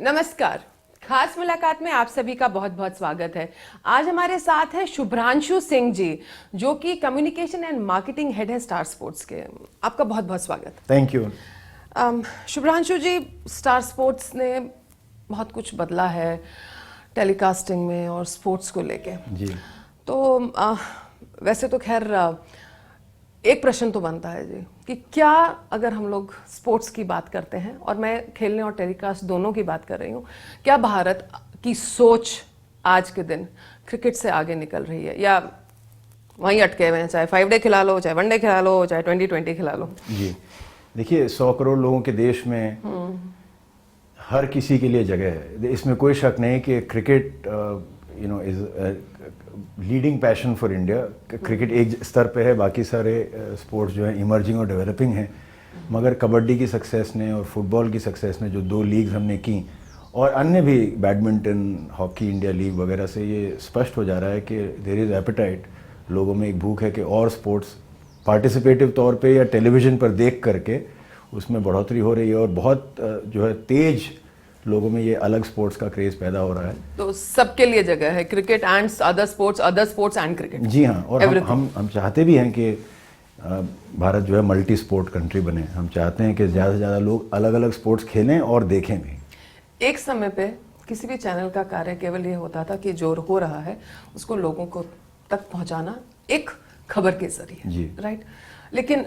नमस्कार। खास मुलाकात में आप सभी का बहुत बहुत स्वागत है। आज हमारे साथ है शुभ्रांशु सिंह जी, जो कि कम्युनिकेशन एंड मार्केटिंग हेड है स्टार स्पोर्ट्स के। आपका बहुत बहुत स्वागत। Thank you. Shubhranshu ji, Star Sports ने बहुत कुछ बदला है टेलीकास्टिंग में और स्पोर्ट्स को लेके जी। तो वैसे तो खैर एक प्रश्न तो बनता है जी कि क्या अगर हम लोग स्पोर्ट्स की बात करते हैं, और मैं खेलने और टेलीकास्ट दोनों की बात कर रही हूँ, क्या भारत की सोच आज के दिन क्रिकेट से आगे निकल रही है या वहीं अटके हुए हैं? चाहे 5 डे खिला लो, चाहे 1 डे खिला लो, चाहे 2020 खिला लो। जी देखिए, 100 करोड़ लोगों के देश में हर किसी के लिए जगह है। इसमें कोई शक नहीं कि cricket is leading passion for India. Cricket एक स्तर पे है, बाकी सारे स्पोर्ट्स जो है इमर्जिंग और डेवलपिंग हैं। मगर कबड्डी की सक्सेस ने और फुटबॉल की सक्सेस ने, जो 2 लीग्स हमने की, और अन्य भी बैडमिंटन, हॉकी इंडिया लीग वगैरह से ये स्पष्ट हो जा रहा है कि देयर इज़ एपेटाइट, लोगों में एक भूख है कि और स्पोर्ट्स पार्टिसिपेटिव तौर पे या टेलीविज़न पर देख करके उसमें बढ़ोतरी हो रही है और बहुत जो है तेज लोगों में ये अलग स्पोर्ट्स का क्रेज पैदा हो रहा है। तो सबके लिए जगह है, cricket and other sports and cricket. जी हाँ, और हम चाहते भी हैं कि भारत जो है मल्टी स्पोर्ट कंट्री बने। हम चाहते हैं कि ज़्यादा से ज़्यादा लोग अलग अलग स्पोर्ट्स खेलें और देखें भी। एक समय पे किसी भी चैनल का कार्य केवल ये होता था कि जो हो रहा है उसको लोगों को तक पहुंचाना एक खबर के जरिए, राइट। लेकिन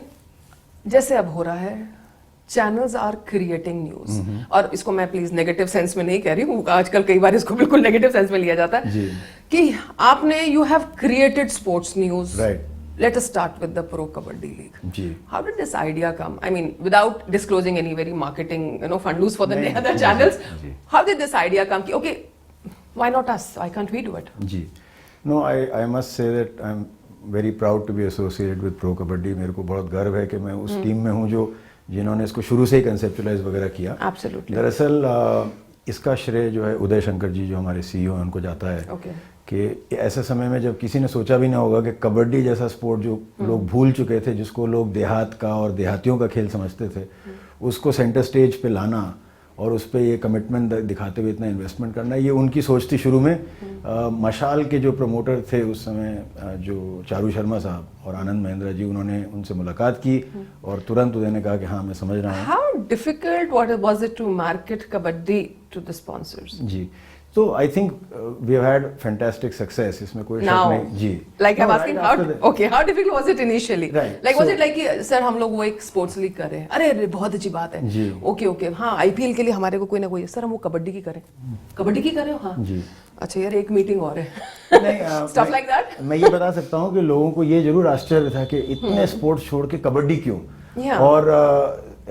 जैसे अब हो रहा है, चैनल्स आर क्रिएटिंग न्यूज, और इसको मैं प्लीज नेगेटिव सेंस में नहीं कह रही हूँ, आजकल कई बार इसको बिल्कुल नेगेटिव सेंस में लिया जाता है कि आपने you have created sports news, right. Let us start with the Pro Kabaddi League. जी। How did this idea come? I mean, without disclosing any very marketing, fundus for the other channels, how did this idea come? Okay, why not us? Why can't we do it? जी, no, I must say that I'm very proud to be associated with Pro Kabaddi. मेरे को बहुत गर्व है कि मैं उस team में हूँ जो जिन्होंने इसको शुरू से ही कंसेप्चुलाइज वगैरह किया। Absolutely. दरअसल इसका श्रेय जो है उदय शंकर जी, जो हमारे CEO हैं, उनको जाता है। Okay. कि ऐसे समय में जब किसी ने सोचा भी नहीं होगा कि कबड्डी जैसा स्पोर्ट जो लोग भूल चुके थे, जिसको लोग देहात का और देहातियों का खेल समझते थे, उसको सेंटर स्टेज पे लाना और उस पर ये कमिटमेंट दिखाते हुए इतना इन्वेस्टमेंट करना, ये उनकी सोच थी शुरू में। मशाल के जो प्रमोटर थे उस समय, जो चारू शर्मा साहब और आनंद महिंद्रा जी, उन्होंने उनसे मुलाकात की और तुरंत उन्होंने कहा कि हाँ, मैं समझ रहा हूँ। How difficult was it to market kabaddi to the sponsors? जी, तो I think we have had fantastic success, इसमें कोई शक नहीं। जी, like I'm asking how difficult was it initially? Right. Like was it like कि सर हम लोग वो एक स्पोर्ट्स लीग कर रहे हैं, अरे बहुत अच्छी बात है जी, ओके हाँ, IPL के लिए हमारे को कोई ना कोई, सर हम वो कबड्डी की करें, कबड्डी की कर रहे हो? हाँ जी, अच्छा यार, एक मीटिंग और है। नहीं, स्टफ लाइक दैट। मैं ये बता सकता हूँ कि लोगों को ये जरूर आश्चर्य था कि इतने स्पोर्ट्स छोड़ के कबड्डी क्यों। और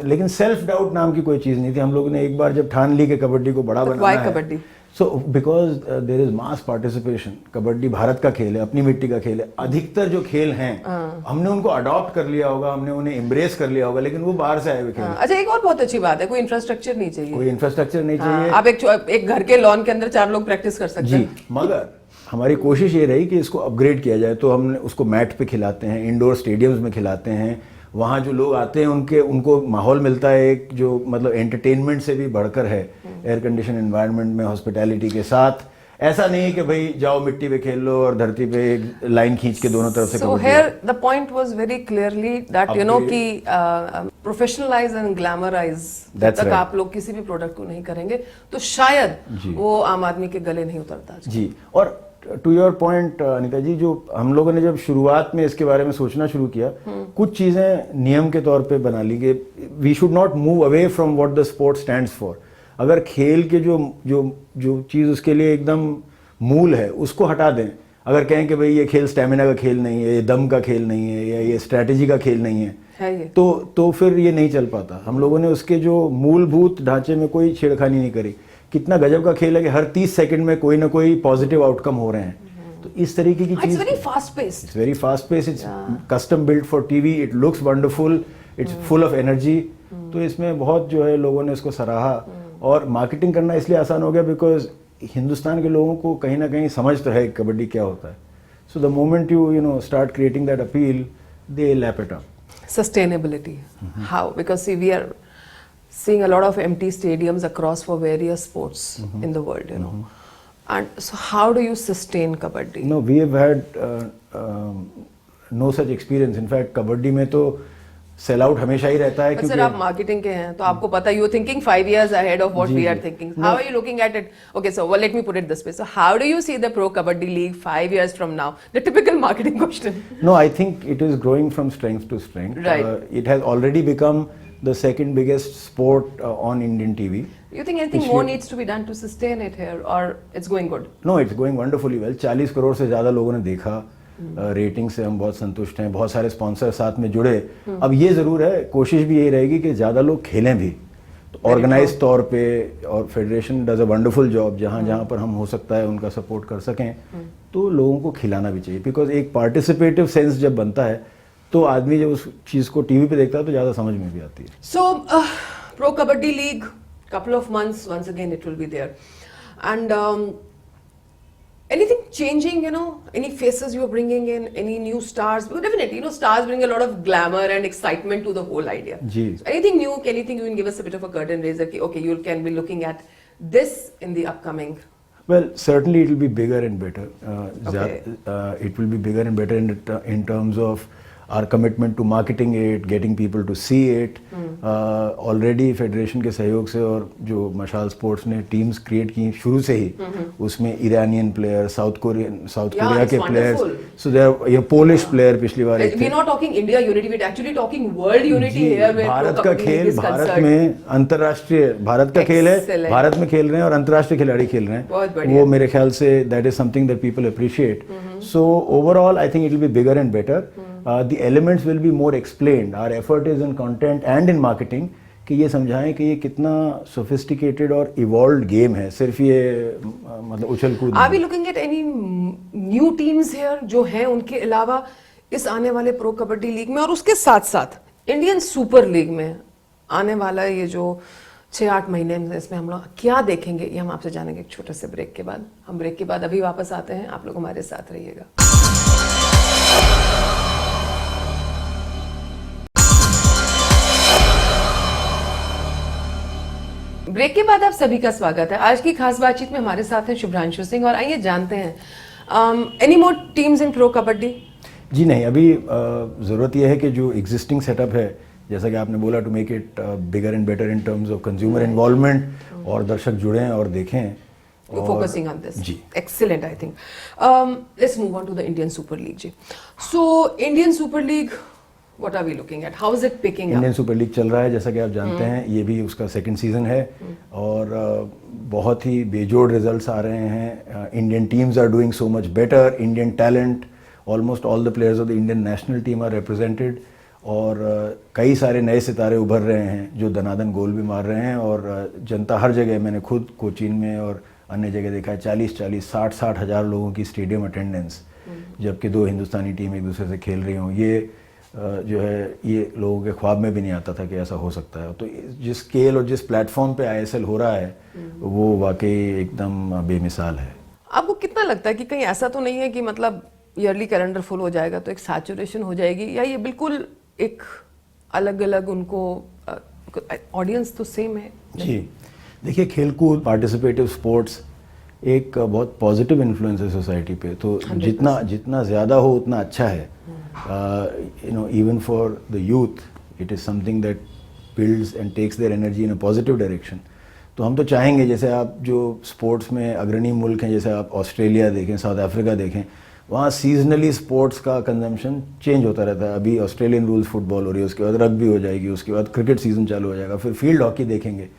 लेकिन सेल्फ डाउट नाम की कोई चीज नहीं थी। हम लोगों ने एक बार जब ठान ली कि कबड्डी को बड़ा बनाना है, kabaddi, so because there is mass participation. Kabaddi Bharat का खेल है, अपनी मिट्टी का खेल है। अधिकतर जो खेल हैं हमने उनको अडॉप्ट कर लिया होगा, हमने उन्हें एम्ब्रेस कर लिया होगा, लेकिन वो बाहर से आए हुए खेल। अच्छा, एक और बहुत अच्छी बात है, कोई इंफ्रास्ट्रक्चर नहीं चाहिए। कोई इंफ्रास्ट्रक्चर नहीं चाहिए। आप एक घर के लॉन के अंदर 4 लोग प्रैक्टिस कर सकते हैं। मगर हमारी कोशिश ये रही कि इसको अपग्रेड किया जाए, तो हमने उसको मैट पे खिलाते हैं, इंडोर स्टेडियम्स में खिलाते हैं। वहाँ जो लोग आते हैं उनको माहौल मिलता है एक जो मतलब एंटरटेनमेंट से भी बढ़कर है, एयर कंडीशन एनवायरनमेंट में हॉस्पिटैलिटी के साथ। ऐसा नहीं है कि भाई जाओ मिट्टी पे खेल लो और धरती पे एक लाइन खींच के दोनों तरफ से। So here the point was very clearly that you know कि प्रोफेशनलाइज एंड ग्लैमराइज तक आप लोग किसी भी प्रोडक्ट को नहीं करेंगे तो शायद वो आम आदमी के गले नहीं उतरता। जी, और टू योर पॉइंट अनिता जी, जो हम लोगों ने जब शुरुआत में इसके बारे में सोचना शुरू किया, कुछ चीजें नियम के तौर पे बना ली कि we should not move away from what the sport stands for. अगर खेल के जो चीज उसके लिए एकदम मूल है उसको हटा दें, अगर कहें कि भाई ये खेल स्टेमिना का खेल नहीं है, ये दम का खेल नहीं है, या ये स्ट्रेटेजी का खेल नहीं है, तो फिर ये नहीं चल पाता। हम लोगों ने उसके जो मूलभूत ढांचे में कोई छेड़खानी नहीं करी। कितना गजब का खेल है कि हर 30 सेकंड में कोई ना कोई पॉजिटिव आउटकम हो रहे हैं। तो इस तरीके की चीज, it's very fast paced, it's custom built for TV, it looks wonderful, it's full of energy. तो इसमें बहुत जो है लोगों ने इसको सराहा और मार्केटिंग करना इसलिए आसान हो गया बिकॉज हिंदुस्तान के लोगों को कहीं ना कहीं समझ तो है कबड्डी क्या होता है। So the moment you start creating that appeal, they lap it up. Sustainability. How? Because see, we are seeing a lot of empty stadiums across for various sports in the world, you know. And so how do you sustain kabaddi? No, we have had no such experience. In fact, kabaddi में तो sell out हमेशा ही रहता है, क्योंकि sir आप marketing के हैं तो आपको पता है, you thinking 5 years ahead of what we are thinking. How are you looking at it? Okay, so well, let me put it this way. So how do you see the Pro Kabaddi League 5 years from now? The typical marketing question. No, I think it is growing from strength to strength. Right. It has already become the second biggest sport on Indian TV. You think anything more needs to be done to sustain it here, or it's going good? No, it's going wonderfully well. 40 crore से ज़्यादा लोगों ने देखा. Rating से हम बहुत संतुष्ट हैं, बहुत सारे स्पॉन्सर साथ में जुड़े. अब ये ज़रूर है, कोशिश भी यही रहेगी कि ज़्यादा लोग खेलें भी, तो ऑर्गेनाइज तौर पे, और federation does a wonderful job. जहाँ जहाँ पर हम हो सकता है उनका सपोर्ट कर सकें, तो लोगों को खिलाना भी चाहिए. बिकॉज एक पार्टिसिपेटिव सेंस जब बनता है तो आदमी जब उस चीज़ को टीवी पे देखता है तो ज़्यादा समझ में भी आती है. So Pro Kabaddi League, couple of months, once again it will be there. And anything changing, you know, any faces you're bringing in, any new stars? Well, definitely, you know, stars bring a lot of glamour and excitement to the whole idea. जी. So anything new, anything you can give us a bit of a curtain raiser, okay, you can be looking at this in the upcoming. Well, certainly it will be bigger and better. Okay. It will be bigger and better in terms of our commitment to marketing it, getting people to see it. Already federation के सहयोग से और जो मशाल sports ने teams create की शुरू से ही, उसमें ईरानियन प्लेयर, साउथ कोरिया के players, so there Polish player पिछली बार. We are not talking India unity, we are actually talking world unity here. Bharat का खेल, भारत में अंतर्राष्ट्रीय, भारत का खेल है, भारत में खेल रहे हैं और अंतर्राष्ट्रीय खिलाड़ी खेल रहे हैं. वो मेरे ख्याल से that is something that people appreciate. So overall I think it will be bigger and better. The elements will be more explained. Our effort is in content and in marketing कि ये समझाएं कि ये कितना sophisticated और evolved game है, सिर्फ ये मतलब उछल कूद. Are we looking at any new teams here जो हैं उनके अलावा इस आने वाले प्रो कबड्डी लीग में, और उसके साथ साथ इंडियन सुपर लीग में आने वाला ये जो 6-8 महीने में, इसमें हम लोग क्या देखेंगे, ये हम आपसे जानेंगे एक छोटे से ब्रेक के बाद. हम ब्रेक के बाद अभी वापस आते हैं, आप लोग हमारे साथ रहिएगा. ब्रेक के बाद आप सभी का स्वागत है. आज की खास बातचीत में हमारे साथ हैं शुभ्रांशु सिंह, और आइए जानते हैं any more teams in pro kabaddi. जी नहीं, अभी ज़रूरत यह है कि जो एग्जिस्टिंग सेटअप है, जैसा कि आपने बोला, to make it bigger and better in terms of consumer involvement, और दर्शक जुड़ें और देखें. Focusing on this. जी. Excellent, I think. Let's move on to the Indian Super League. जी. So Indian Super League, what are we looking at? How is it picking up? Indian super league चल रहा है, जैसा कि आप जानते हैं. ये भी उसका सेकंड सीजन है और बहुत ही बेजोड़ रिजल्ट्स आ रहे हैं. Indian teams are doing so much better. Indian talent, almost all the players of the Indian national team are represented, और कई सारे नए सितारे उभर रहे हैं जो दनादन गोल भी मार रहे हैं. और जनता हर जगह, मैंने खुद कोचीन में और अन्य जगह देखा है, 40-40, 60-60 हज़ार लोगों की स्टेडियम अटेंडेंस, जबकि दो हिंदुस्तानी टीम एक दूसरे से खेल रही हों. ये जो है, ये लोगों के ख्वाब में भी नहीं आता था कि ऐसा हो सकता है. तो जिस स्केल और जिस प्लेटफॉर्म पे ISL हो रहा है, वो वाकई एकदम बेमिसाल है. आपको कितना लगता है कि कहीं ऐसा तो नहीं है कि मतलब ईयरली कैलेंडर फुल हो जाएगा तो एक सैचुरेशन हो जाएगी, या ये बिल्कुल एक अलग अलग, उनको ऑडियंस तो सेम है? जी देखिए, खेलकूद, पार्टिसिपेटिव स्पोर्ट्स एक बहुत पॉजिटिव इन्फ्लुएंस है सोसाइटी पे. तो जितना ज़्यादा हो उतना अच्छा है. You know, even for the youth it is something that builds and takes their energy in a positive direction. तो हम तो चाहेंगे, जैसे आप जो स्पोर्ट्स में अग्रणी मुल्क हैं, जैसे आप ऑस्ट्रेलिया देखें, साउथ अफ्रीका देखें, वहाँ सीजनली स्पोर्ट्स का कंजम्पशन चेंज होता रहता है. अभी ऑस्ट्रेलियन रूल्स फुटबॉल हो रही है, उसके बाद रग्बी हो जाएगी, उसके बाद क्रिकेट सीजन चालू हो जाएगा, फिर फील्ड हॉकी देखेंगे.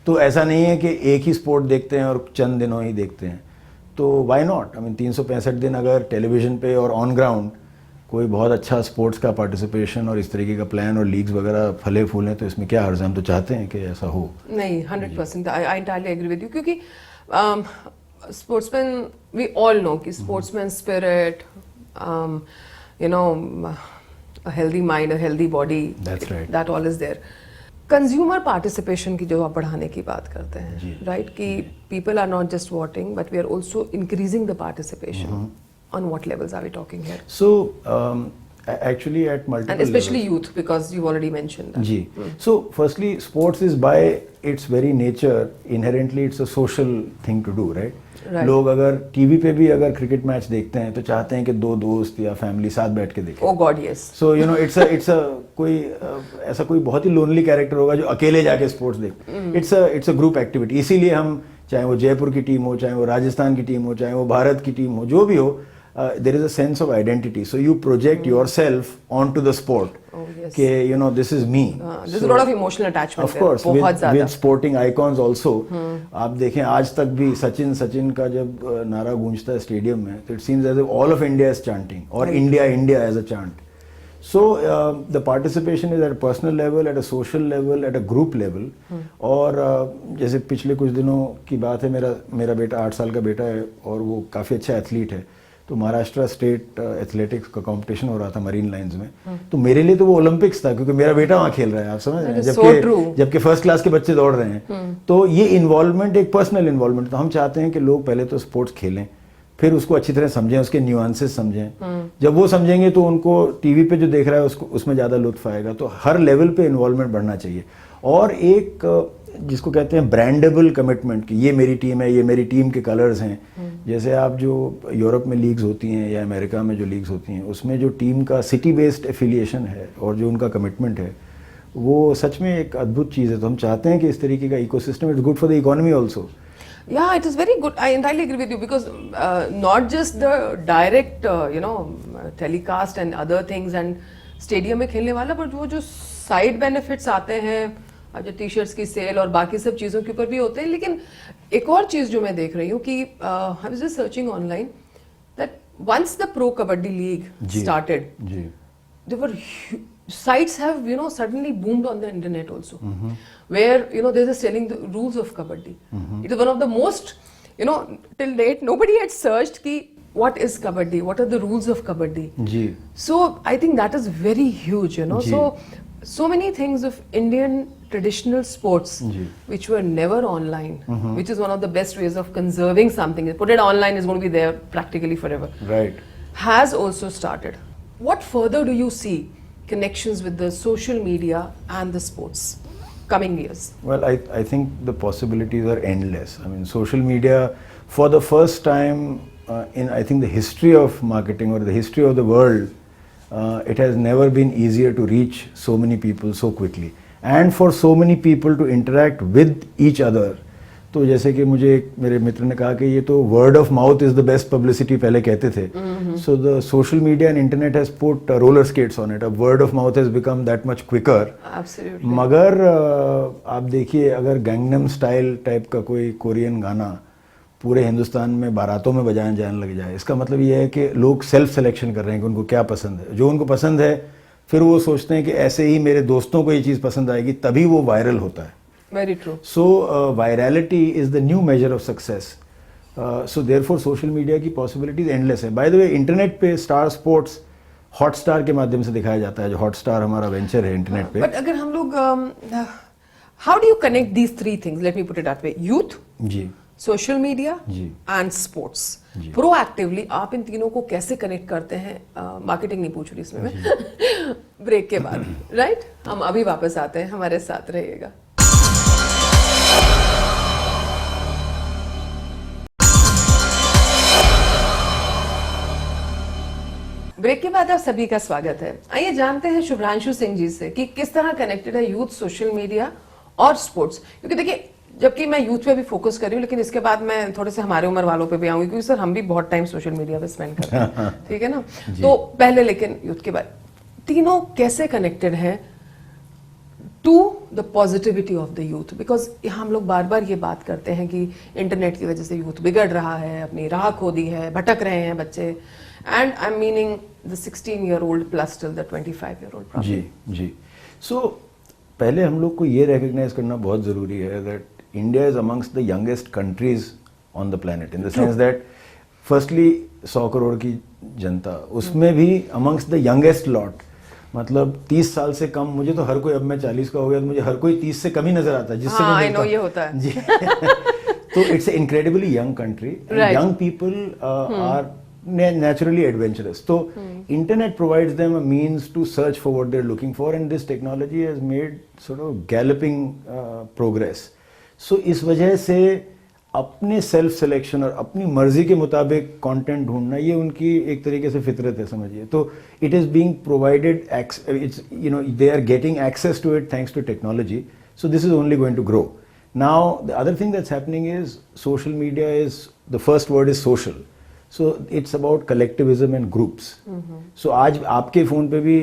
तो ऐसा नहीं है कि एक ही स्पोर्ट देखते हैं और चंद दिनों ही देखते हैं. तो वाई नॉट, आई मीन 365 दिन अगर टेलीविज़न पे और ऑन ग्राउंड कोई बहुत अच्छा स्पोर्ट्स का पार्टिसिपेशन और इस तरीके का प्लान और लीग्स वगैरह फले फूलें, तो इसमें क्या हर्ज है. हम तो चाहते हैं कि ऐसा हो. नहीं, 100% आई एंटायरली एग्री विद यू, क्योंकि स्पोर्ट्समैन, वी ऑल नो कि sportsman spirit, you know, a healthy mind, a healthy body, That's right. that all is there. Consumer participation की जो आप बढ़ाने की बात करते हैं, राइट, कि people are not just voting but we are also increasing the participation. On what levels are we talking here? So Actually at multiple and especially levels. youth, because you already mentioned that. जी. So firstly, sports is by its very nature inherently it's a social thing to do, right? Right. लोग अगर TV पे भी अगर cricket match देखते हैं तो चाहते हैं कि दो दोस्त या फैमिली साथ बैठ के देखें. Oh God, yes. So you know it's a कोई ऐसा कोई बहुत ही लोनली कैरेक्टर होगा जो अकेले जाके स्पोर्ट्स देख. It's a group activity. इसीलिए हम चाहे वो जयपुर की टीम हो, चाहे वो राजस्थान की टीम हो, चाहे वो भारत की टीम हो, जो भी हो, there is a sense of identity. So you project yourself on to the sport Oh, yes. कि you know this is me. There's a lot of emotional attachment Of there, course, बहुत with ज्यादा. sporting icons also. आप देखें आज तक भी सचिन का जब नारा गूंजता है स्टेडियम में तो it seems as if all of India is chanting और India as a chant. So the participation is at a personal level, at a social level, at a group level. और जैसे पिछले कुछ दिनों की बात है, मेरा बेटा 8 साल का बेटा है और वो काफ़ी अच्छा एथलीट है. तो महाराष्ट्र स्टेट एथलेटिक्स का कंपटीशन हो रहा था मरीन लाइंस में. तो मेरे लिए तो वो ओलंपिक्स था क्योंकि मेरा बेटा वहाँ खेल रहा है. आप समझ रहे हैं, जबकि फर्स्ट क्लास के बच्चे दौड़ रहे हैं. तो ये इन्वॉल्वमेंट एक पर्सनल इन्वॉल्वमेंट. तो हम चाहते हैं कि लोग पहले तो स्पोर्ट्स खेलें, फिर उसको अच्छी तरह समझें, उसके न्यूआंसेस समझें. जब वो समझेंगे तो उनको टीवी पे जो देख रहा है उसको उसमें ज़्यादा लुत्फ आएगा. तो हर लेवल पे इन्वॉल्वमेंट बढ़ना चाहिए. और एक जिसको कहते हैं ब्रांडेबल कमिटमेंट कि ये मेरी टीम है, ये मेरी टीम के कलर्स हैं. जैसे आप जो यूरोप में लीग्स होती हैं या अमेरिका में जो लीग्स होती हैं उसमें जो टीम का सिटी बेस्ड एफिलिएशन है और जो उनका कमिटमेंट है वो सच में एक अद्भुत चीज़ है. तो हम चाहते हैं कि इस तरीके का ecosystem it's good for the economy also. Yeah, it is very good. I entirely agree with you because not just the direct, telecast and other things and stadium में खेलने वाला, but वो जो side benefits आते हैं, जो T-shirts की cell और बाकी सब चीज़ों के ऊपर भी होते हैं. लेकिन एक और चीज़ जो मैं देख रही हूँ कि I was just searching online that once the Pro Kabaddi League started, there were sites have suddenly boomed on the internet also, where they're just telling the rules of kabaddi. It is one of the most till date nobody had searched ki what is kabaddi, what are the rules of kabaddi. So I think that is very huge. So many things of Indian traditional sports which were never online, which is one of the best ways of conserving something. Put it online, is going to be there practically forever. Right. Has also started. What further do you see connections with the social media and the sports coming years? Well, I think the possibilities are endless. I mean, social media for the first time in I think the history of marketing or the history of the world, it has never been easier to reach so many people so quickly and for so many people to interact with each other. तो जैसे कि मुझे मेरे मित्र ने कहा कि ये तो word of mouth is the best publicity पहले कहते थे. So the social media and internet has put roller skates on it. अब word of mouth has become that much quicker. मगर आप देखिए अगर गैंगनम स्टाइल टाइप का कोई कोरियन गाना पूरे हिंदुस्तान में बारातों में बजाने जाने लग जाए, इसका मतलब ये है कि लोग सेल्फ सिलेक्शन कर रहे हैं कि उनको क्या पसंद है. जो उनको पसंद है फिर वो सोचते हैं कि ऐसे ही मेरे दोस्तों को ये चीज़ पसंद आएगी, तभी वो वायरल होता है. Very true. So virality is the new measure of success. So therefore social media की possibilities endless है. By the way, internet पे Star Sports Hotstar के माध्यम से दिखाया जाता है, जो Hotstar हमारा वेंचर है इंटरनेट पे. But अगर हम लोग how do you connect these three things? Let me put it that way. Youth, जी, social media and sports. Proactively आप इन तीनों को कैसे कनेक्ट करते हैं? मार्केटिंग नहीं पूछ रही इसमें मैं. ब्रेक के बाद राइट हम अभी वापस आते हैं, हमारे साथ रहिएगा. ब्रेक के बाद आप सभी का स्वागत है. आइए जानते हैं शुभ्रांशु सिंह जी से कि किस तरह कनेक्टेड है यूथ, सोशल मीडिया और स्पोर्ट्स. क्योंकि देखिए जबकि मैं यूथ पे भी फोकस कर रही हूँ, लेकिन इसके बाद मैं थोड़े से हमारे उम्र वालों पे भी आऊंगी क्योंकि सर हम भी बहुत टाइम सोशल मीडिया पे स्पेंड करते हैं. ठीक है ना. तो पहले लेकिन यूथ के बाद तीनों कैसे कनेक्टेड हैं to the positivity of the youth? Because हम लोग बार बार ये बात करते हैं कि इंटरनेट की वजह से यूथ बिगड़ रहा है, अपनी राह खो दी है, भटक रहे हैं बच्चे. And I am meaning the 16-year-old plus till the 25-year-old. जी. सो पहले हम लोग को ये रिकग्नाइज करना बहुत जरूरी है that India is amongst the youngest countries on the planet in the sense that firstly 100 crore की जनता, उसमें भी amongst the youngest lot. मतलब 30 साल से कम, मुझे तो हर कोई, अब मैं 40 का हो गया तो मुझे हर कोई 30 से कम ही नजर आता है जिससे हाँ, I know ये होता है. जी. तो it's an incredibly young country. Right. Young people are naturally adventurous. So internet provides them a means to search for what they're looking for, and this technology has made sort of galloping progress. So इस वजह से अपने self selection और अपनी मर्जी के मुताबिक content ढूंढना ये उनकी एक तरीके से फितरत है, समझिए. तो it is being provided, it's they are getting access to it thanks to technology. So this is only going to grow. Now the other thing that's happening is social media is the first word is social. So it's about collectivism and groups. So आज आपके phone पे भी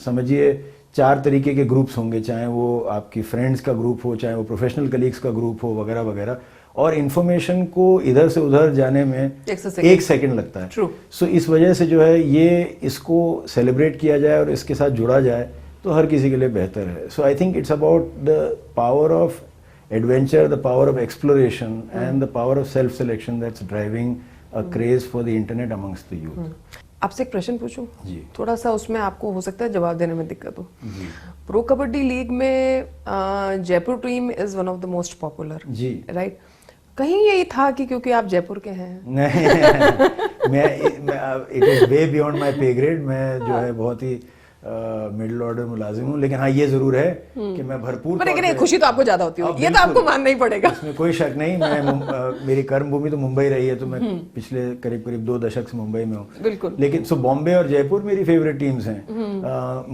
समझिए 4 तरीके के groups होंगे, चाहे वो आपकी फ्रेंड्स का ग्रुप हो, चाहे वो प्रोफेशनल कलीग्स का ग्रुप हो, वगैरह वगैरह. और इन्फॉर्मेशन को इधर से उधर जाने में 1 सेकंड लगता है. सो इस वजह से जो है ये इसको सेलिब्रेट किया जाए और इसके साथ जुड़ा जाए तो हर किसी के लिए बेहतर है. So I think it's about the power of adventure, the power of exploration and the power of self selection that's driving a craze for the internet amongst the youth. आपसे एक प्रश्न पूछूं जी. थोड़ा सा उसमें आपको हो सकता है जवाब देने में दिक्कत हो. प्रो कबड्डी लीग में Jaipur team is one of the most popular. जी. राइट. कहीं यही था कि क्योंकि आप जयपुर के हैं? नहीं, मैं it is way beyond my पे ग्रेड. मैं जो है बहुत ही मिडिल ऑर्डर मुलाजिम हूँ, लेकिन हाँ ये जरूर है कि मैं भरपूर. पर लेकिन खुशी तो आपको ज्यादा होती होगी, ये तो आपको मानना ही पड़ेगा. इसमें कोई शक नहीं. मैं मेरी कर्म भूमि तो मुंबई रही है, तो मैं पिछले करीब करीब 2 दशक से मुंबई में हूँ. बिल्कुल. लेकिन सो बॉम्बे और जयपुर मेरी फेवरेट टीम्स हैं.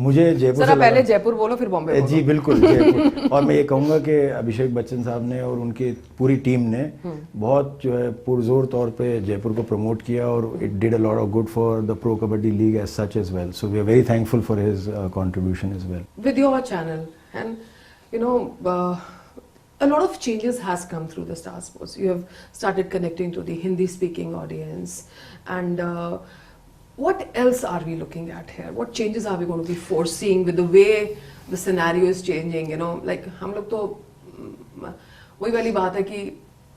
मुझे जयपुर से पहले जयपुर बोलो फिर बॉम्बे बोलो. जी बिल्कुल, जयपुर. और मैं ये कहूँगा कि अभिषेक बच्चन साहब ने और उनकी पूरी टीम ने बहुत जो है पुरजोर तौर पे जयपुर को प्रमोट किया, और it did a lot of good for the pro kabaddi league as such as well. So we are very thankful for his contribution as well. With your channel, and a lot of changes has come through the Star Sports. You have started connecting to the Hindi speaking audience, and what else are we looking at here? What changes are we going to be foreseeing with the way the scenario is changing? Like हम लोग तो वही वाली बात है कि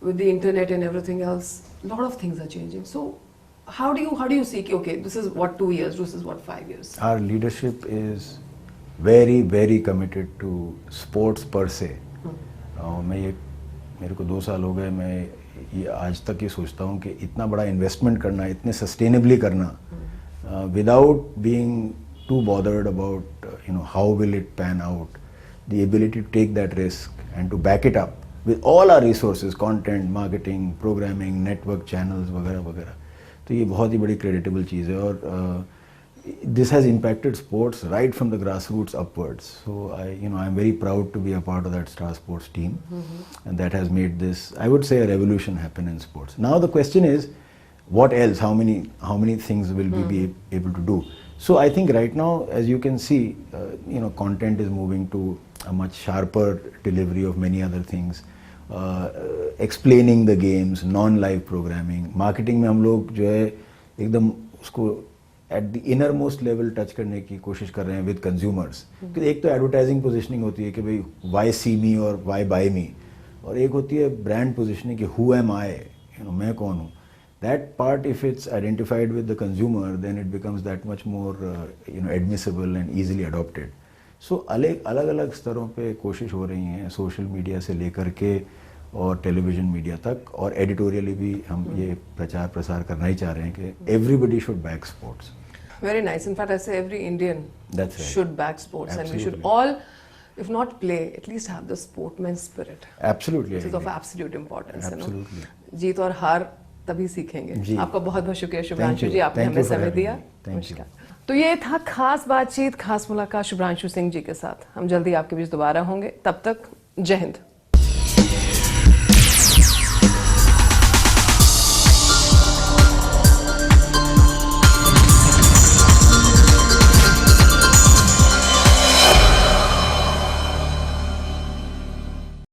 with the internet and everything else, a lot of things are changing. So how do you see कि okay, this is what 2 years, this is what 5 years? Our leadership is very very committed to sports per se. मेरे को 2 साल हो गए, मैं ये आज तक ये सोचता हूँ कि इतना बड़ा इन्वेस्टमेंट करना, इतने सस्टेनेबली करना, without being too bothered about how will it pan out, the ability to take that risk and to back it up with all our resources, content, marketing, programming, network channels वगैरह वगैरह. तो ये बहुत ही बड़ी creditable चीज़ है, और this has impacted sports right from the grassroots upwards. So I'm very proud to be a part of that Star Sports team, and that has made this, I would say, a revolution happen in sports. Now the question is, what else? How many things will we be able to do? So I think right now, as you can see, content is moving to a much sharper delivery of many other things. Explaining the games, non-live programming, marketing में हम लोग जो है एकदम उसको at the innermost level touch करने की कोशिश कर रहे हैं with consumers. एक तो एडवर्टाइजिंग पोजिशनिंग होती है कि भाई why see me और why buy me, और एक होती है ब्रांड पोजिशनिंग कि who am I, मैं कौन हूँ. That part, if it's identified with the consumer, then it becomes that much more admissible and easily adopted. सो अलग अलग स्तरों पे कोशिश हो रही हैं, सोशल मीडिया से लेकर के और टेलीविजन मीडिया तक, और एडिटोरियली भी हम ये प्रचार प्रसार करना ही चाह रहे हैं कि everybody should back sports. Very nice. In fact I say every Indian should back sports, and we should all, if not play, at least have the sportsman spirit. Absolutely. Which is of absolute importance. Absolutely. जीत और हार तभी सीखेंगे. आपका बहुत बहुत शुक्रिया शुभ्रांशु जी, आपने हमें समय दिया. नमस्कार. तो ये था खास बातचीत, खास मुलाकात शुभ्रांशु सिंह जी के साथ. हम जल्दी आपके बीच दोबारा होंगे. तब तक जय हिंद.